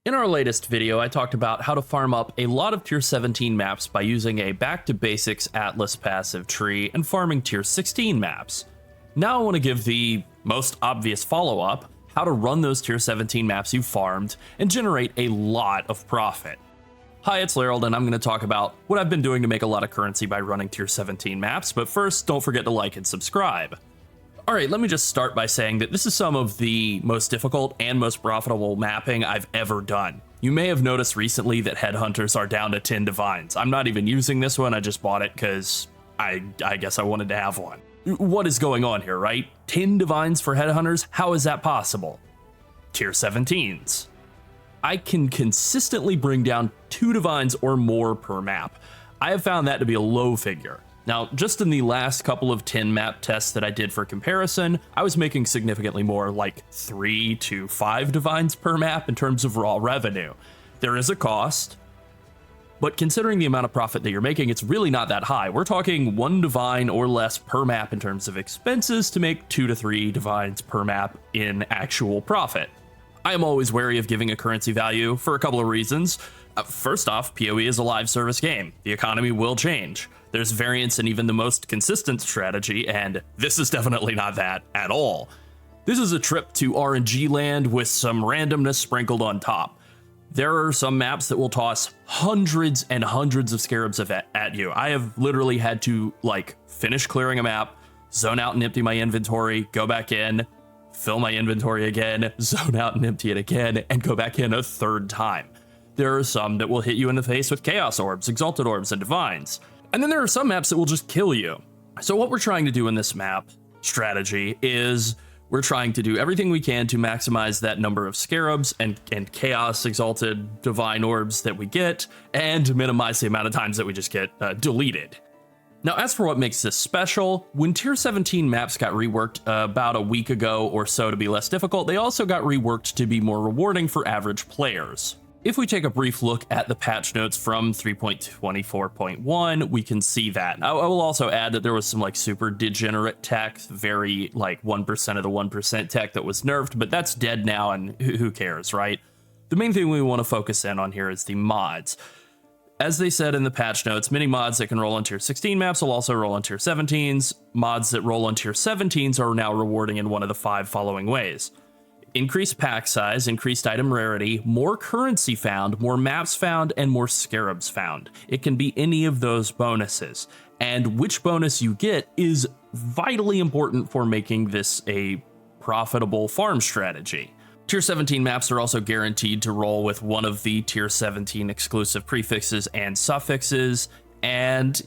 In our latest video, I talked about how to farm up a lot of tier 17 maps by using a back to basics Atlas passive tree and farming tier 16 maps. Now I want to give the most obvious follow-up, how to run those tier 17 maps you farmed and generate a lot of profit. Hi, it's Larold, and I'm going to talk about what I've been doing to make a lot of currency by running tier 17 maps, but first, don't forget to like and subscribe. Alright, let me just start by saying that this is some of the most difficult and most profitable mapping I've ever done. You may have noticed recently that headhunters are down to 10 divines. I'm not even using this one, I just bought it because I guess I wanted to have one. What is going on here, right? 10 divines for headhunters? How is that possible? Tier 17s. I can consistently bring down 2 divines or more per map. I have found that to be a low figure. Now, just in the last couple of 10 map tests that I did for comparison, I was making significantly more, like 3 to 5 divines per map in terms of raw revenue. There is a cost, but considering the amount of profit that you're making, it's really not that high. We're talking 1 divine or less per map in terms of expenses to make 2 to 3 divines per map in actual profit. I am always wary of giving a currency value for a couple of reasons. First off, PoE is a live service game. The economy will change. There's variance in even the most consistent strategy, and this is definitely not that at all. This is a trip to RNG land with some randomness sprinkled on top. There are some maps that will toss hundreds and hundreds of scarabs at you. I have literally had to, finish clearing a map, zone out and empty my inventory, go back in, fill my inventory again, zone out and empty it again, and go back in a third time. There are some that will hit you in the face with Chaos Orbs, Exalted Orbs, and Divines. And then there are some maps that will just kill you. So what we're trying to do in this map strategy is we're trying to do everything we can to maximize that number of scarabs and Chaos, Exalted, Divine Orbs that we get, and minimize the amount of times that we just get deleted. Now, as for what makes this special, when tier 17 maps got reworked about a week ago or so to be less difficult, they also got reworked to be more rewarding for average players. If we take a brief look at the patch notes from 3.24.1, we can see that. I will also add that there was some super degenerate tech, very 1% of the 1% tech that was nerfed, but that's dead now and who cares, right? The main thing we want to focus in on here is the mods. As they said in the patch notes, many mods that can roll on tier 16 maps will also roll on tier 17s. Mods that roll on tier 17s are now rewarding in one of the 5 following ways. Increased pack size, increased item rarity, more currency found, more maps found, and more scarabs found. It can be any of those bonuses, and which bonus you get is vitally important for making this a profitable farm strategy. Tier 17 maps are also guaranteed to roll with one of the tier 17 exclusive prefixes and suffixes, and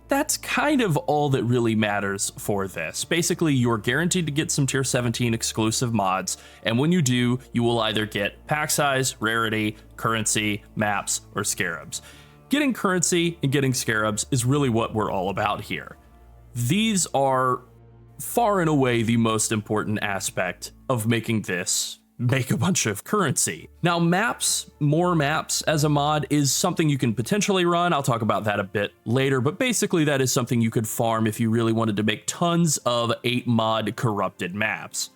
that's kind of all that really matters for this. Basically, you're guaranteed to get some tier 17 exclusive mods, and when you do, you will either get pack size, rarity, currency, maps, or scarabs. Getting currency and getting scarabs is really what we're all about here. These are far and away the most important aspect of making this make a bunch of currency. Now, maps, more maps as a mod is something you can potentially run. I'll talk about that a bit later, but basically that is something you could farm if you really wanted to make tons of 8 mod corrupted maps.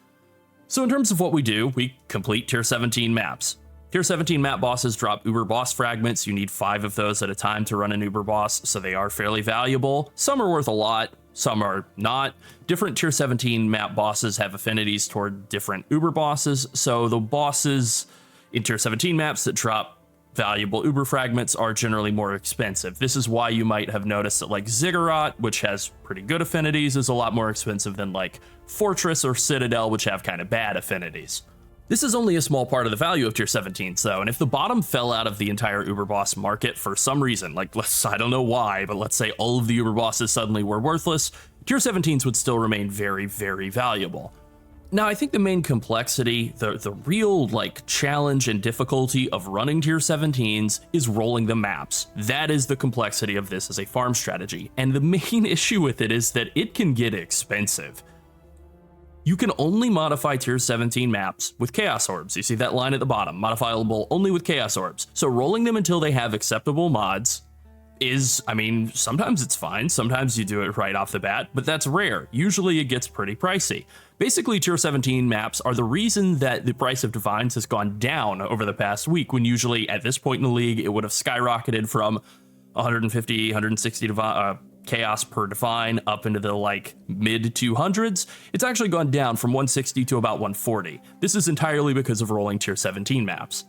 So in terms of what we do, we complete tier 17 maps. Tier 17 map bosses drop Uber boss fragments. You need 5 of those at a time to run an Uber boss, so they are fairly valuable. Some are worth a lot, some are not. Different tier 17 map bosses have affinities toward different Uber bosses, so the bosses in tier 17 maps that drop valuable Uber fragments are generally more expensive. This is why you might have noticed that Ziggurat, which has pretty good affinities, is a lot more expensive than Fortress or Citadel, which have kind of bad affinities. This is only a small part of the value of tier 17s though, and if the bottom fell out of the entire Uber boss market for some reason, I don't know why, but let's say all of the Uber bosses suddenly were worthless, tier 17s would still remain very, very valuable. Now, I think the main complexity, the real challenge and difficulty of running tier 17s is rolling the maps. That is the complexity of this as a farm strategy, and the main issue with it is that it can get expensive. You can only modify tier 17 maps with Chaos Orbs. You see that line at the bottom, modifiable only with Chaos Orbs. So rolling them until they have acceptable mods is, sometimes it's fine, sometimes you do it right off the bat, but that's rare. Usually it gets pretty pricey. Basically, tier 17 maps are the reason that the price of divines has gone down over the past week, when usually at this point in the league, it would have skyrocketed from 150, 160 chaos per divine up into the like mid 200s. It's actually gone down from 160 to about 140. This is entirely because of rolling tier 17 maps.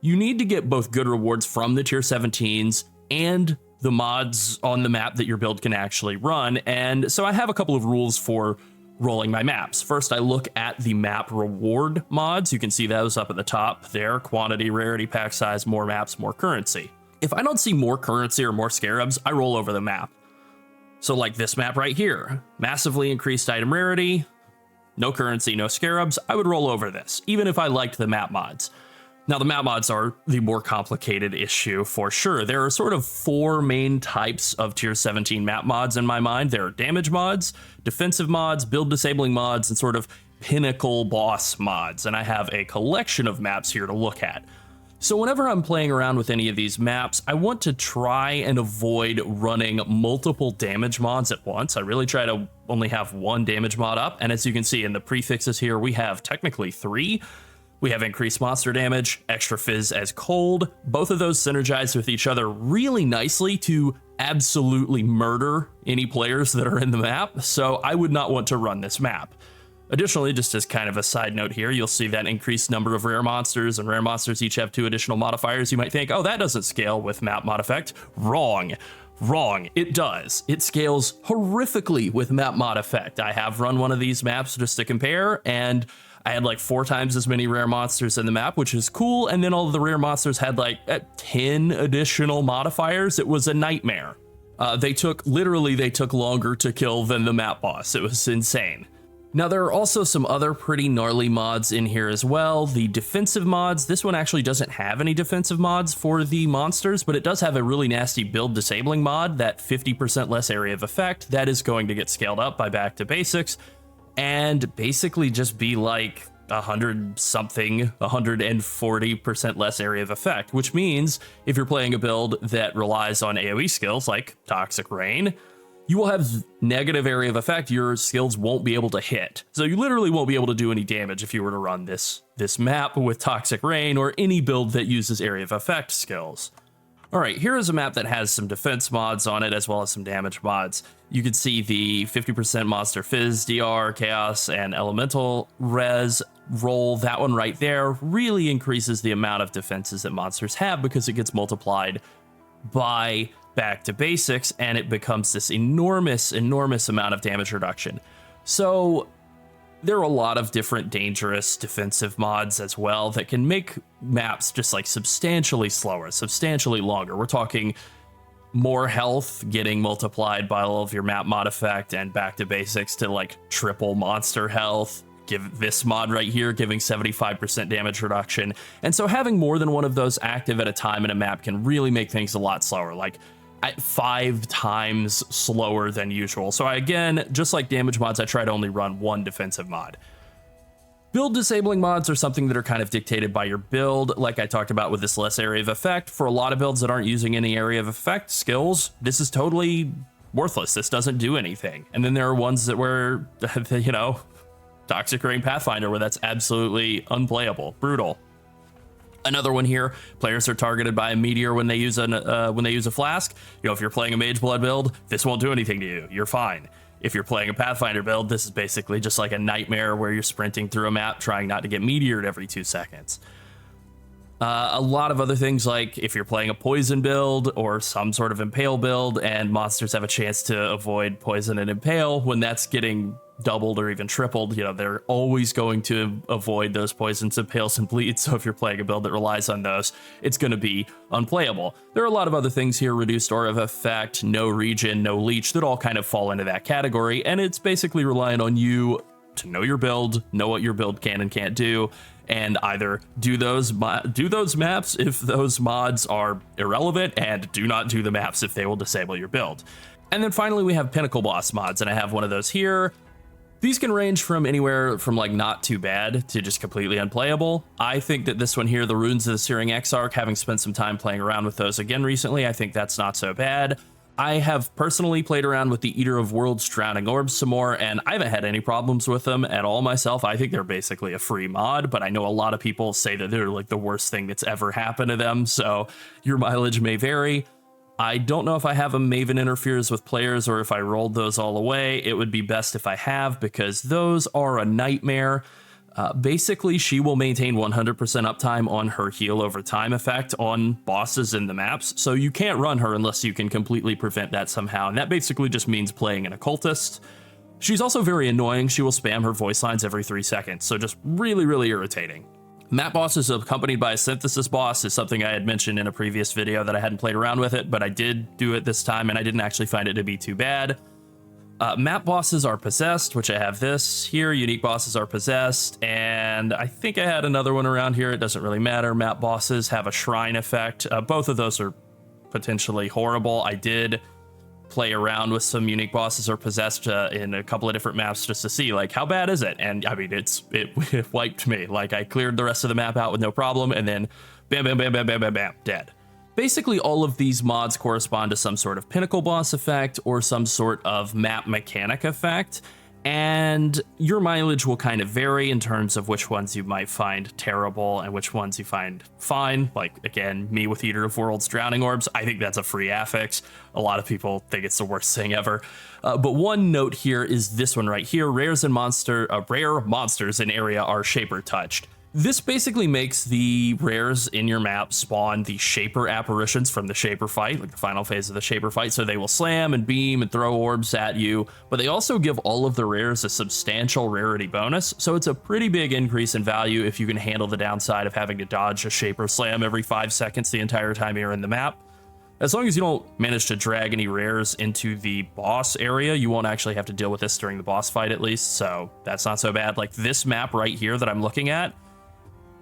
You need to get both good rewards from the tier 17s and the mods on the map that your build can actually run. And so I have a couple of rules for rolling my maps. First, I look at the map reward mods. You can see those up at the top there: quantity, rarity, pack size, more maps, more currency. If I don't see more currency or more scarabs, I roll over the map. So like this map right here, massively increased item rarity, no currency, no scarabs, I would roll over this, even if I liked the map mods. Now, the map mods are the more complicated issue for sure. There are sort of four main types of tier 17 map mods in my mind. There are damage mods, defensive mods, build disabling mods, and sort of pinnacle boss mods. And I have a collection of maps here to look at. So whenever I'm playing around with any of these maps, I want to try and avoid running multiple damage mods at once. I really try to only have one damage mod up. And as you can see in the prefixes here, we have technically 3. We have increased monster damage, extra fizz as cold. Both of those synergize with each other really nicely to absolutely murder any players that are in the map. So I would not want to run this map. Additionally, just as kind of a side note here, you'll see that increased number of rare monsters, and rare monsters each have 2 additional modifiers. You might think, oh, that doesn't scale with map mod effect. Wrong. It does. It scales horrifically with map mod effect. I have run one of these maps just to compare, and I had like 4 times as many rare monsters in the map, which is cool. And then all of the rare monsters had like 10 additional modifiers. It was a nightmare. They took longer to kill than the map boss. It was insane. Now, there are also some other pretty gnarly mods in here as well. The defensive mods, this one actually doesn't have any defensive mods for the monsters, but it does have a really nasty build disabling mod, that 50% less area of effect. That is going to get scaled up by back to basics and basically just be like 140% less area of effect, which means if you're playing a build that relies on AoE skills like Toxic Rain, you will have negative area of effect. Your skills won't be able to hit. So you literally won't be able to do any damage if you were to run this map with Toxic Rain or any build that uses area of effect skills. All right, here is a map that has some defense mods on it as well as some damage mods. You can see the 50% monster fizz, DR, chaos, and elemental res roll. That one right there really increases the amount of defenses that monsters have because it gets multiplied by back to basics, and it becomes this enormous amount of damage reduction. So there are a lot of different dangerous defensive mods as well that can make maps just like substantially slower, substantially longer. We're talking more health getting multiplied by all of your map mod effect and back to basics to like triple monster health. Give this mod right here giving 75% damage reduction. And so having more than one of those active at a time in a map can really make things a lot slower, like at 5 times slower than usual. So again, just like damage mods, I try to only run one defensive mod. Build disabling mods are something that are kind of dictated by your build. Like I talked about with this less area of effect, for a lot of builds that aren't using any area of effect skills, this is totally worthless. This doesn't do anything. And then there are ones that were, you know, Toxic Rain Pathfinder, where that's absolutely unplayable, brutal. Another one here, players are targeted by a meteor when they use a flask. You know, if you're playing a Mage Blood build, this won't do anything to you. You're fine. If you're playing a Pathfinder build, this is basically just like a nightmare where you're sprinting through a map trying not to get meteored every 2 seconds. A lot of other things, like if you're playing a poison build or some sort of impale build and monsters have a chance to avoid poison and impale, when that's getting doubled or even tripled, you know, they're always going to avoid those poisons, impales, and bleeds. So if you're playing a build that relies on those, it's going to be unplayable. There are a lot of other things here: reduced aura of effect, no regen, no leech, that all kind of fall into that category. And it's basically relying on you to know your build, know what your build can and can't do, and either do those maps if those mods are irrelevant, and do not do the maps if they will disable your build. And then finally, we have pinnacle boss mods, and I have one of those here. These can range from anywhere from like not too bad to just completely unplayable. I think that this one here, the Runes of the Searing Exarch, having spent some time playing around with those again recently, I think that's not so bad. I have personally played around with the Eater of Worlds Drowning Orbs some more, and I haven't had any problems with them at all myself. I think they're basically a free mod, but I know a lot of people say that they're like the worst thing that's ever happened to them, so your mileage may vary. I don't know if I have a Maven interferes with players or if I rolled those all away. It would be best if I have, because those are a nightmare. Basically, she will maintain 100% uptime on her heal over time effect on bosses in the maps, so you can't run her unless you can completely prevent that somehow, and that basically just means playing an occultist. She's also very annoying. She will spam her voice lines every 3 seconds, so just really, really irritating. Map bosses accompanied by a synthesis boss is something I had mentioned in a previous video that I hadn't played around with it, but I did do it this time, and I didn't actually find it to be too bad. Map bosses are possessed, which I have this here. Unique bosses are possessed, and I think I had another one around here. It doesn't really matter. Map bosses have a shrine effect. Both of those are potentially horrible. I did play around with some unique bosses or possessed in a couple of different maps just to see, like, how bad is it? And I mean, it wiped me. Like, I cleared the rest of the map out with no problem, and then bam, bam, bam, bam, bam, bam, bam, dead. Basically, all of these mods correspond to some sort of pinnacle boss effect or some sort of map mechanic effect, and your mileage will kind of vary in terms of which ones you might find terrible and which ones you find fine. Like, again, me with Eater of Worlds Drowning Orbs, I think that's a free affix. A lot of people think it's the worst thing ever. But one note here is this one right here. Rare monsters in area are Shaper touched. This basically makes the rares in your map spawn the Shaper apparitions from the Shaper fight, like the final phase of the Shaper fight, so they will slam and beam and throw orbs at you, but they also give all of the rares a substantial rarity bonus, so it's a pretty big increase in value if you can handle the downside of having to dodge a Shaper slam every 5 seconds the entire time you're in the map. As long as you don't manage to drag any rares into the boss area, you won't actually have to deal with this during the boss fight at least, so that's not so bad. Like this map right here that I'm looking at,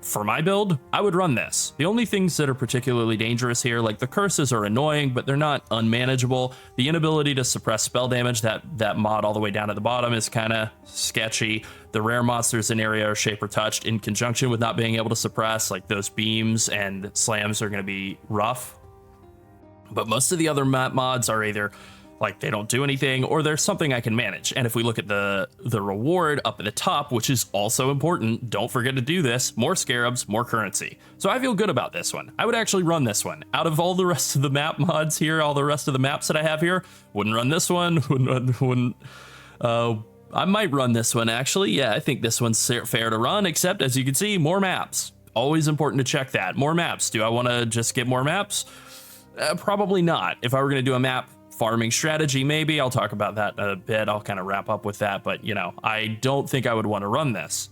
for my build, I would run this. The only things that are particularly dangerous here, like the curses are annoying, but they're not unmanageable. The inability to suppress spell damage, that mod all the way down at the bottom is kind of sketchy. The rare monsters in area are Shaper touched in conjunction with not being able to suppress, like those beams and slams are going to be rough. But most of the other map mods are either like they don't do anything, or there's something I can manage. And if we look at the reward up at the top, which is also important, don't forget to do this, more scarabs, more currency. So I feel good about this one. I would actually run this one. Out of all the rest of the map mods here, all the rest of the maps that I have here, wouldn't run this one, I might run this one actually. Yeah, I think this one's fair to run, except as you can see, more maps. Always important to check that. More maps. Do I want to just get more maps? Probably not. If I were going to do a map farming strategy, maybe. I'll talk about that a bit. I'll kind of wrap up with that, but you know, I don't think I would want to run this.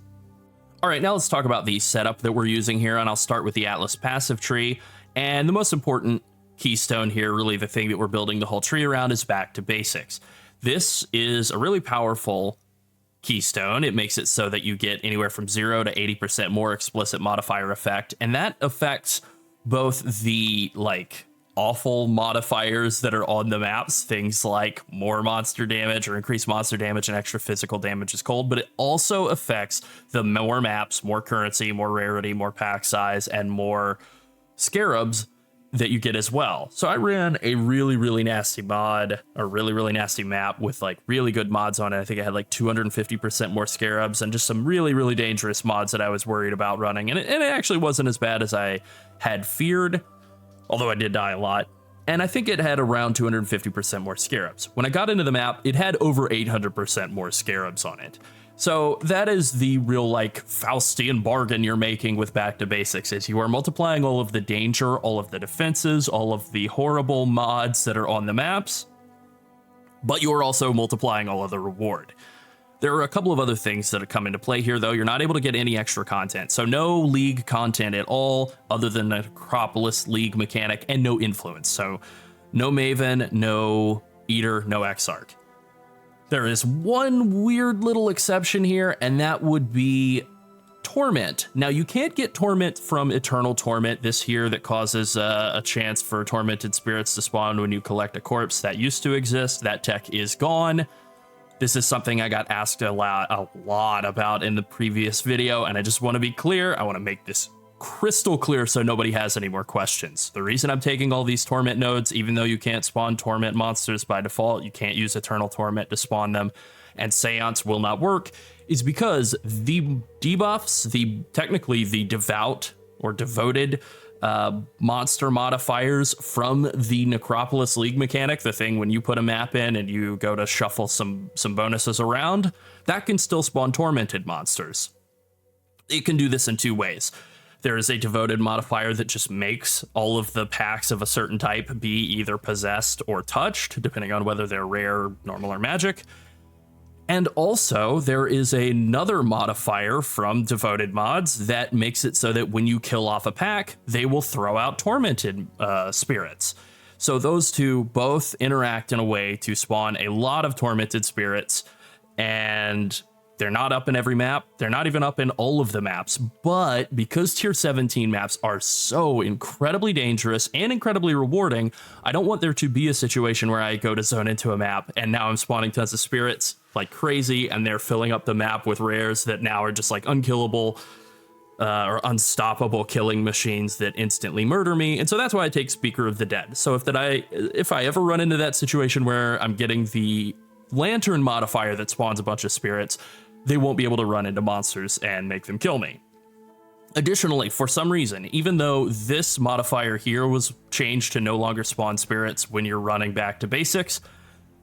All right, now let's talk about the setup that we're using here, and I'll start with the Atlas passive tree. And the most important keystone here, really the thing that we're building the whole tree around, is back to basics. This is a really powerful keystone. It makes it so that you get anywhere from 0 to 80% more explicit modifier effect, and that affects both the awful modifiers that are on the maps, things like more monster damage or increased monster damage and extra physical damage is cold, but it also affects the more maps, more currency, more rarity, more pack size, and more scarabs that you get as well. So I ran a really, really nasty mod, a really, really nasty map with like really good mods on it. I think I had like 250% more scarabs and just some really, really dangerous mods that I was worried about running. And it actually wasn't as bad as I had feared, although I did die a lot, and I think it had around 250% more scarabs. When I got into the map, it had over 800% more scarabs on it. So that is the real Faustian bargain you're making with back to basics, is you are multiplying all of the danger, all of the defenses, all of the horrible mods that are on the maps, but you are also multiplying all of the reward. There are a couple of other things that come into play here, though. You're not able to get any extra content. So no league content at all, other than the necropolis league mechanic, and no influence. So no Maven, no Eater, no Exarch. There is one weird little exception here, and that would be Torment. Now, you can't get Torment from Eternal Torment, this here that causes a chance for tormented spirits to spawn when you collect a corpse. That used to exist. That tech is gone. This is something I got asked a lot about in the previous video, and I just want to be clear. I want to make this crystal clear so nobody has any more questions. The reason I'm taking all these torment nodes, even though you can't spawn torment monsters by default, you can't use eternal torment to spawn them, and seance will not work, is because the debuffs, technically the devout or devoted monster modifiers from the Necropolis League mechanic, the thing when you put a map in and you go to shuffle some bonuses around, that can still spawn tormented monsters. It can do this in two ways. There is a devoted modifier that just makes all of the packs of a certain type be either possessed or touched, depending on whether they're rare, normal, or magic. And also, there is another modifier from devoted mods that makes it so that when you kill off a pack, they will throw out tormented spirits. So those two both interact in a way to spawn a lot of tormented spirits, and they're not up in every map. They're not even up in all of the maps. But because tier 17 maps are so incredibly dangerous and incredibly rewarding, I don't want there to be a situation where I go to zone into a map and now I'm spawning tons of spirits like crazy and they're filling up the map with rares that now are just like unkillable or unstoppable killing machines that instantly murder me. And so that's why I take Speaker of the Dead. So if I ever run into that situation where I'm getting the Lantern modifier that spawns a bunch of spirits, they won't be able to run into monsters and make them kill me. Additionally, for some reason, even though this modifier here was changed to no longer spawn spirits when you're running back to basics,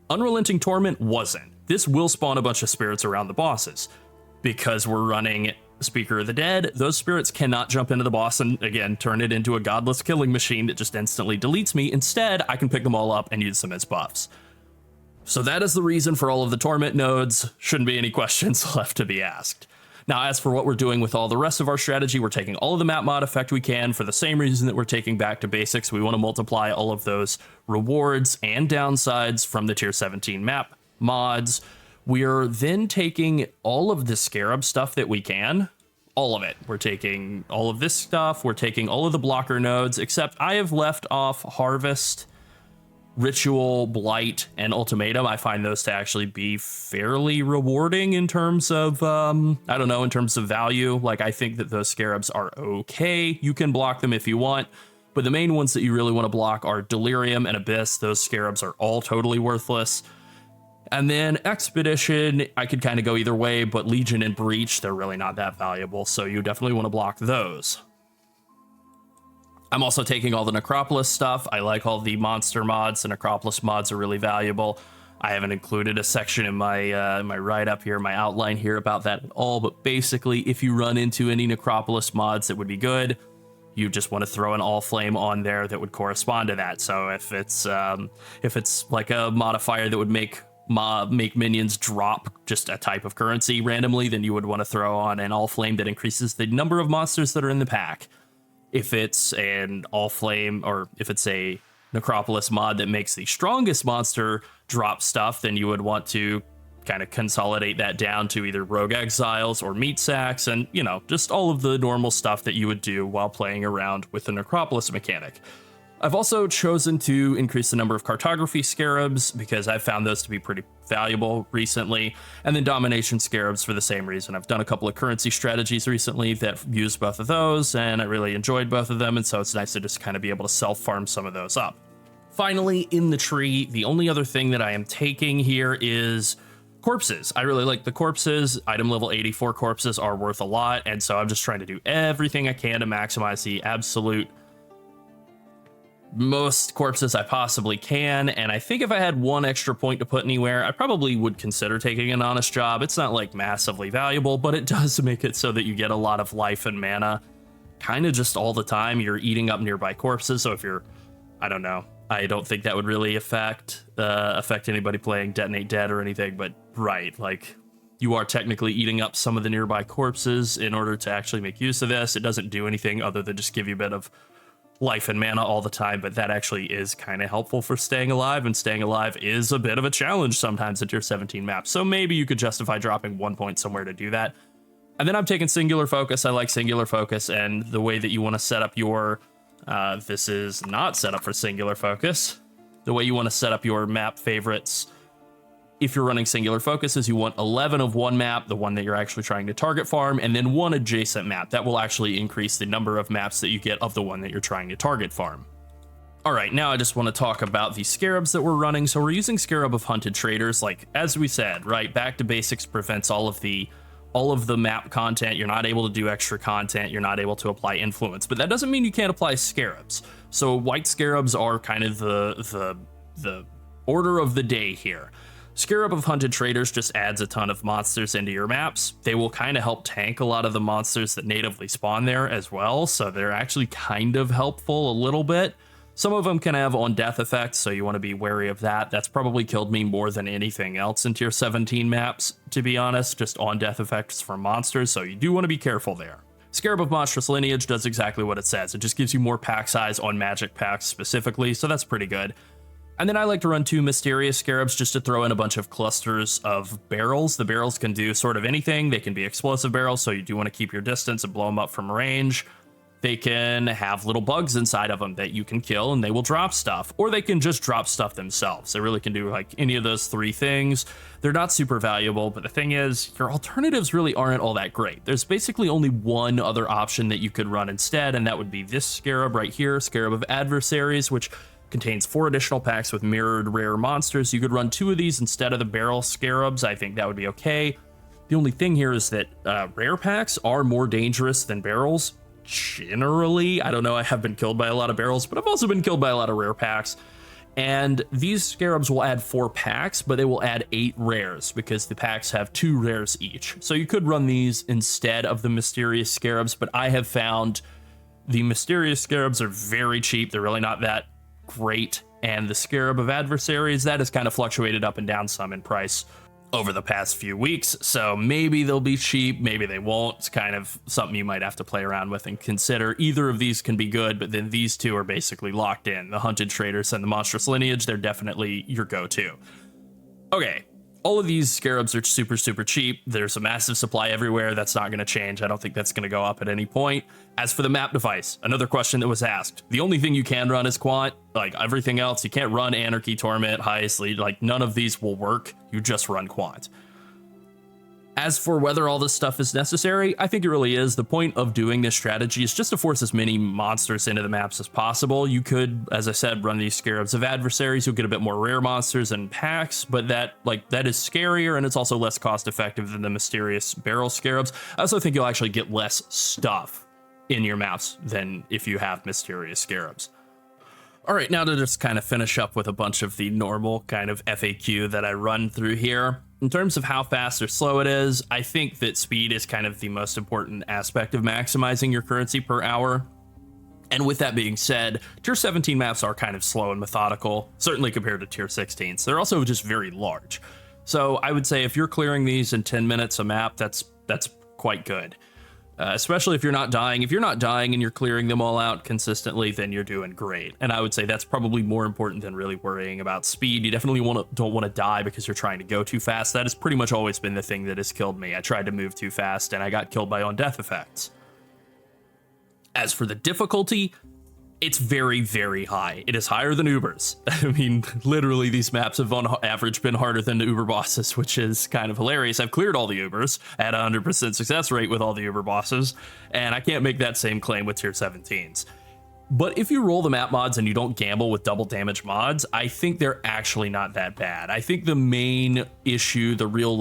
Unrelenting Torment wasn't. This will spawn a bunch of spirits around the bosses. Because we're running Speaker of the Dead, those spirits cannot jump into the boss and, again, turn it into a godless killing machine that just instantly deletes me. Instead, I can pick them all up and use them as buffs. So that is the reason for all of the torment nodes. Shouldn't be any questions left to be asked. Now, as for what we're doing with all the rest of our strategy, we're taking all of the map mod effect we can for the same reason that we're taking back to basics. We want to multiply all of those rewards and downsides from the tier 17 map mods. We're then taking all of the scarab stuff that we can. All of it. We're taking all of this stuff. We're taking all of the blocker nodes, except I have left off Harvest, Ritual, Blight, and Ultimatum. I find those to actually be fairly rewarding in terms of, in terms of value. Like, I think that those scarabs are okay. You can block them if you want, but the main ones that you really want to block are Delirium and Abyss. Those scarabs are all totally worthless. And then Expedition, I could kind of go either way, but Legion and Breach, they're really not that valuable, so you definitely want to block those. I'm also taking all the Necropolis stuff. I like all the monster mods. The Necropolis mods are really valuable. I haven't included a section in my my write-up here, my outline here about that at all, but basically, if you run into any Necropolis mods that would be good, you just want to throw an All Flame on there that would correspond to that. So if it's like a modifier that would make minions drop just a type of currency randomly, then you would want to throw on an All Flame that increases the number of monsters that are in the pack. If it's an All Flame, or if it's a Necropolis mod that makes the strongest monster drop stuff, then you would want to kind of consolidate that down to either Rogue Exiles or Meat Sacks, and, just all of the normal stuff that you would do while playing around with the Necropolis mechanic. I've also chosen to increase the number of Cartography Scarabs because I've found those to be pretty valuable recently, and then Domination Scarabs for the same reason. I've done a couple of currency strategies recently that use both of those, and I really enjoyed both of them, and so it's nice to just kind of be able to self-farm some of those up. Finally, in the tree, the only other thing that I am taking here is corpses. I really like the corpses. Item level 84 corpses are worth a lot, and so I'm just trying to do everything I can to maximize the absolute most corpses I possibly can, and I think if I had one extra point to put anywhere, I probably would consider taking an honest job. It's not like massively valuable, but it does make it so that you get a lot of life and mana kind of just all the time. You're eating up nearby corpses, so if you're, I don't think that would really affect anybody playing Detonate Dead or anything, but right, like, you are technically eating up some of the nearby corpses in order to actually make use of this. It doesn't do anything other than just give you a bit of life and mana all the time, but that actually is kind of helpful for staying alive, and staying alive is a bit of a challenge sometimes at tier 17 maps, so maybe you could justify dropping 1 point somewhere to do that. And then I'm taking Singular Focus. I like Singular Focus, and the way that you want to set up your this is not set up for Singular Focus. The way you want to set up your map favorites if you're running singular focuses, you want 11 of one map, the one that you're actually trying to target farm, and then one adjacent map. That will actually increase the number of maps that you get of the one that you're trying to target farm. All right, now I just want to talk about the scarabs that we're running. So we're using Scarab of Hunted Traders, like as we said, right? Back to basics prevents all of the map content. You're not able to do extra content. You're not able to apply influence, but that doesn't mean you can't apply scarabs. So white scarabs are kind of the order of the day here. Scarab of Hunted Traders just adds a ton of monsters into your maps. They will kind of help tank a lot of the monsters that natively spawn there as well, so they're actually kind of helpful a little bit. Some of them can have on death effects, so you want to be wary of that. That's probably killed me more than anything else in tier 17 maps, to be honest, just on death effects from monsters, so you do want to be careful there. Scarab of Monstrous Lineage does exactly what it says. It just gives you more pack size on magic packs specifically, so that's pretty good. And then I like to run 2 Mysterious Scarabs just to throw in a bunch of clusters of barrels. The barrels can do sort of anything. They can be explosive barrels, so you do want to keep your distance and blow them up from range. They can have little bugs inside of them that you can kill and they will drop stuff, or they can just drop stuff themselves. They really can do like any of those 3 things. They're not super valuable, but the thing is, your alternatives really aren't all that great. There's basically only one other option that you could run instead, and that would be this Scarab right here, Scarab of Adversaries, which contains 4 additional packs with mirrored rare monsters. You could run 2 of these instead of the barrel scarabs. I think that would be okay. The only thing here is that rare packs are more dangerous than barrels. Generally, I don't know, I have been killed by a lot of barrels, but I've also been killed by a lot of rare packs. And these scarabs will add 4 packs, but they will add 8 rares because the packs have 2 rares each. So you could run these instead of the Mysterious Scarabs, but I have found the Mysterious Scarabs are very cheap. They're really not that great. And the Scarab of Adversaries, that has kind of fluctuated up and down some in price over the past few weeks, so maybe they'll be cheap, maybe they won't. It's kind of something you might have to play around with and consider. Either of these can be good, but then these 2 are basically locked in. The Hunted Traders and the Monstrous Lineage, they're definitely your go-to. Okay, all of these scarabs are super, super cheap. There's a massive supply everywhere. That's not going to change. I don't think that's going to go up at any point. As for the map device, another question that was asked. The only thing you can run is Quant. Like everything else, you can't run Anarchy, Torment, Highest Lead. Like none of these will work. You just run Quant. As for whether all this stuff is necessary, I think it really is. The point of doing this strategy is just to force as many monsters into the maps as possible. You could, as I said, run these Scarabs of Adversaries. You'll get a bit more rare monsters and packs, but that is scarier, and it's also less cost effective than the Mysterious Barrel Scarabs. I also think you'll actually get less stuff in your maps than if you have Mysterious Scarabs. All right, now to just kind of finish up with a bunch of the normal kind of FAQ that I run through here. In terms of how fast or slow it is, I think that speed is kind of the most important aspect of maximizing your currency per hour. And with that being said, tier 17 maps are kind of slow and methodical, certainly compared to tier 16s. They're also just very large. So I would say if you're clearing these in 10 minutes a map, that's quite good. Especially if you're not dying. If you're not dying and you're clearing them all out consistently, then you're doing great. And I would say that's probably more important than really worrying about speed. You definitely don't want to die because you're trying to go too fast. That has pretty much always been the thing that has killed me. I tried to move too fast and I got killed by on-death effects. As for the difficulty, it's very, very high. It is higher than Uber's. I mean, literally, these maps have on average been harder than the Uber bosses, which is kind of hilarious. I've cleared all the Ubers at 100% success rate with all the Uber bosses, and I can't make that same claim with tier 17s. But if you roll the map mods and you don't gamble with double damage mods, I think they're actually not that bad. I think the main issue, the real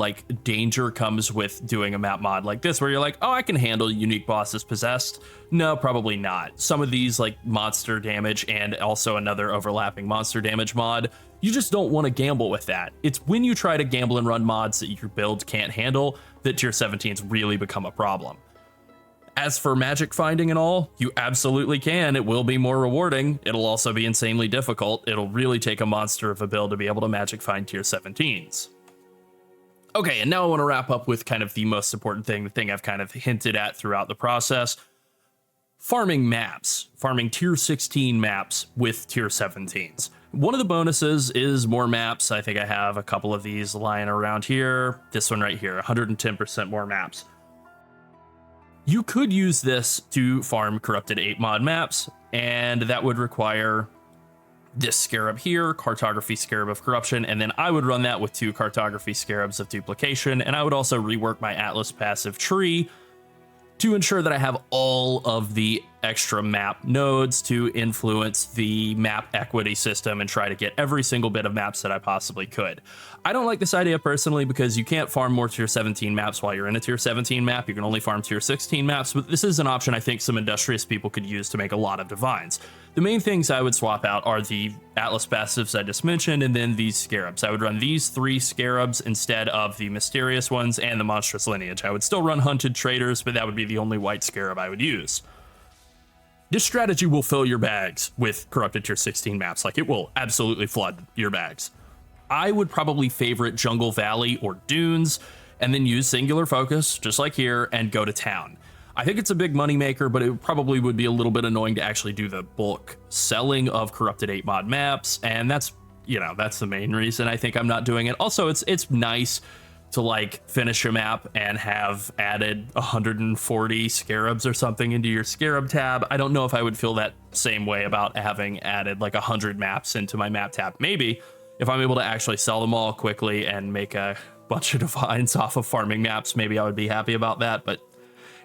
danger comes with doing a map mod like this, where you're like, oh, I can handle unique bosses possessed. No, probably not. Some of these monster damage and also another overlapping monster damage mod, you just don't want to gamble with that. It's when you try to gamble and run mods that your build can't handle that tier 17s really become a problem. As for magic finding and all, you absolutely can. It will be more rewarding. It'll also be insanely difficult. It'll really take a monster of a build to be able to magic find tier 17s. Okay, and now I want to wrap up with kind of the most important thing, the thing I've kind of hinted at throughout the process. Farming maps, farming tier 16 maps with tier 17s. One of the bonuses is more maps. I think I have a couple of these lying around here. This one right here, 110% more maps. You could use this to farm corrupted 8 mod maps, and that would require this scarab here, cartography scarab of corruption, and then I would run that with 2 cartography scarabs of duplication, and I would also rework my Atlas passive tree to ensure that I have all of the extra map nodes to influence the map equity system and try to get every single bit of maps that I possibly could. I don't like this idea personally because you can't farm more tier 17 maps while you're in a tier 17 map. You can only farm tier 16 maps, but this is an option I think some industrious people could use to make a lot of divines. The main things I would swap out are the Atlas passives I just mentioned, and then these scarabs. I would run these 3 scarabs instead of the mysterious ones and the monstrous lineage. I would still run hunted traders, but that would be the only white scarab I would use. This strategy will fill your bags with corrupted tier 16 maps. Like, it will absolutely flood your bags. I would probably favorite Jungle Valley or Dunes, and then use singular focus, just like here, and go to town. I think it's a big moneymaker, but it probably would be a little bit annoying to actually do the bulk selling of corrupted 8 mod maps, and that's, you know, that's the main reason I think I'm not doing it. Also, it's nice to like finish a map and have added 140 scarabs or something into your scarab tab. I don't know if I would feel that same way about having added like 100 maps into my map tab. Maybe if I'm able to actually sell them all quickly and make a bunch of divines off of farming maps, maybe I would be happy about that, but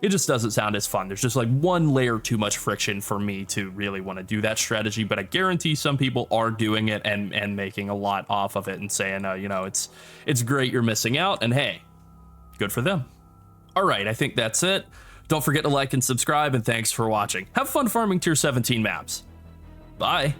it just doesn't sound as fun. There's just like one layer too much friction for me to really want to do that strategy, but I guarantee some people are doing it and making a lot off of it and saying, you know, it's great you're missing out, and hey, good for them. All right, I think that's it. Don't forget to like and subscribe, and thanks for watching. Have fun farming tier 17 maps. Bye.